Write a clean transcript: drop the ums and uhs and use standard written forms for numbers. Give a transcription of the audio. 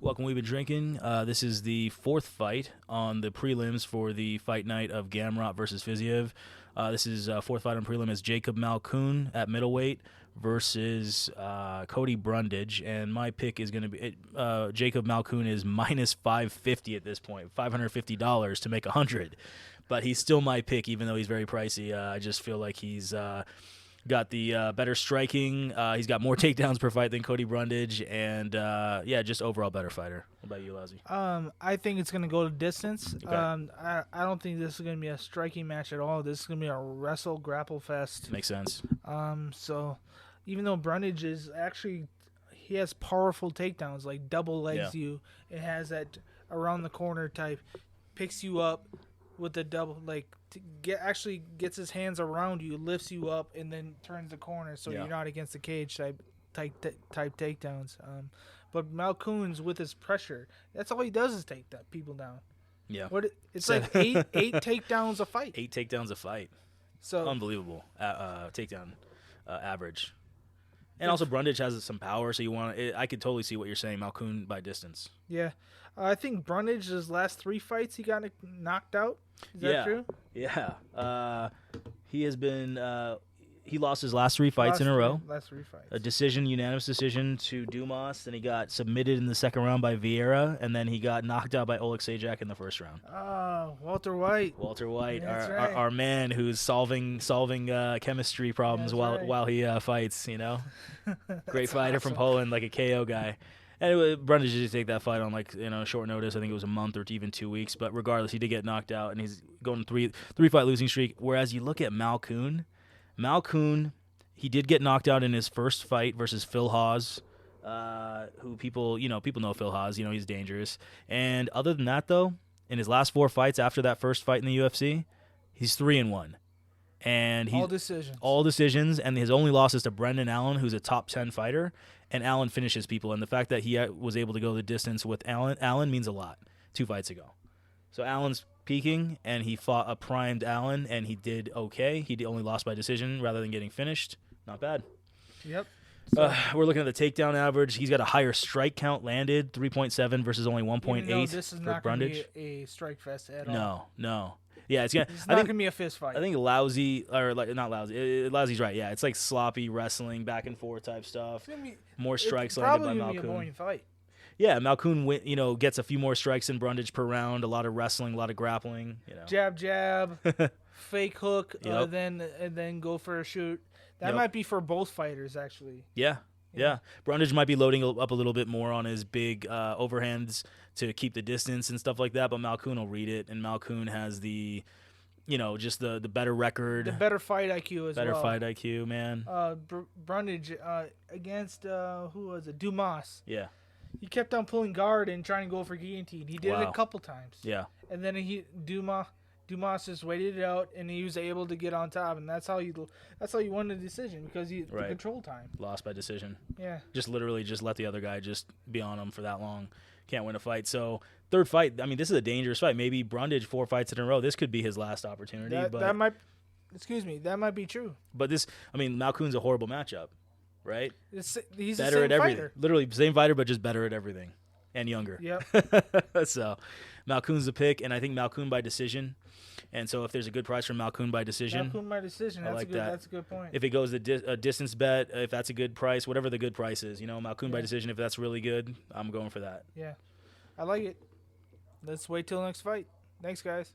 Welcome, we've been drinking. This is the fourth fight on the prelims for the fight night of Gamrot versus Fiziev. This is fourth fight on prelim is Jacob Malkoun at middleweight versus Cody Brundage, and my pick is going to be Jacob Malkoun is minus 550 at this point, $550 to make 100, but he's still my pick even though he's very pricey. I just feel like he's got the better striking. He's got more takedowns per fight than Cody Brundage, and just overall better fighter. What about you, Lousy? I think it's going to go to distance. Okay. I don't think this is going to be a striking match at all. This is going to be a wrestle grapple fest. Makes sense. So even though Brundage is actually, he has powerful takedowns, like double legs you. It has that around the corner type, picks you up with the double, like actually gets his hands around you, lifts you up, and then turns the corner so you're not against the cage type takedowns. But Malkoun's with his pressure, that's all he does is take people down. Yeah. It's like eight takedowns a fight. 8 takedowns a fight. So unbelievable takedown average. And also Brundage has some power, so I could totally see what you're saying, Malkoun by distance. Yeah. I think Brundage's last 3 fights he got knocked out. Is that true? Yeah. He has been he lost his last 3 fights in a row. Last 3 fights. A unanimous decision to Dumas, then he got submitted in the second round by Vieira, and then he got knocked out by Oleg Sajak in the first round. Walter White. Walter White, That's our man who's solving chemistry problems while he fights, you know. Great fighter from Poland, like a KO guy. Anyway, Brundage did take that fight on short notice. I think it was a month or even 2 weeks. But regardless, he did get knocked out, and he's going 3-fight losing streak. Whereas you look at Malkoun, he did get knocked out in his first fight versus Phil Hawes, who people know Phil Hawes. You know, he's dangerous. And other than that, though, in his last 4 fights after that first fight in the UFC, he's 3-1. And he's all decisions, and his only loss is to Brendan Allen, who's a top 10 fighter, and Allen finishes people. And the fact that he was able to go the distance with Allen means a lot. 2 fights ago, so Allen's peaking, and he fought a primed Allen, and he did okay. He only lost by decision rather than getting finished. Not bad. Yep. We're looking at the takedown average. He's got a higher strike count landed, 3.7 versus only 1.8. This is for not going to Brundage. be a strike fest at all. No. Yeah, it's not going to be a fist fight. I think Lousy's right. Yeah, it's like sloppy wrestling, back and forth type stuff. More strikes landed by Malkoun. Probably be a boring fight. Yeah, Malkoun gets a few more strikes than Brundage per round. A lot of wrestling, a lot of grappling. Jab, fake hook, then go for a shoot. That might be for both fighters, actually. Yeah. Brundage might be loading up a little bit more on his big overhands to keep the distance and stuff like that, but Malkoun will read it, and Malkoun has the, just the better record. The better fight IQ as well. Better fight IQ, man. Brundage against, who was it? Dumas. Yeah. He kept on pulling guard and trying to go for guillotine. He did it a couple times. Yeah. And then Dumas just waited it out, and he was able to get on top, and that's how you won the decision, because the control time. Lost by decision. Yeah. Just literally just let the other guy just be on him for that long. Can't win a fight. So third fight, this is a dangerous fight. Maybe Brundage 4 fights in a row. This could be his last opportunity. That might be true. But Malkoun's a horrible matchup, right? He's better the same at everything. fighter. Literally same fighter, but just better at everything and younger. Yep. So Malkoun's the pick, and I think Malkoun by decision. And so if there's a good price for Malkoun by decision, that's a good point. If it goes a distance bet, if that's a good price, whatever the good price is, Malkoun by decision, if that's really good, I'm going for that. Yeah, I like it. Let's wait till the next fight. Thanks, guys.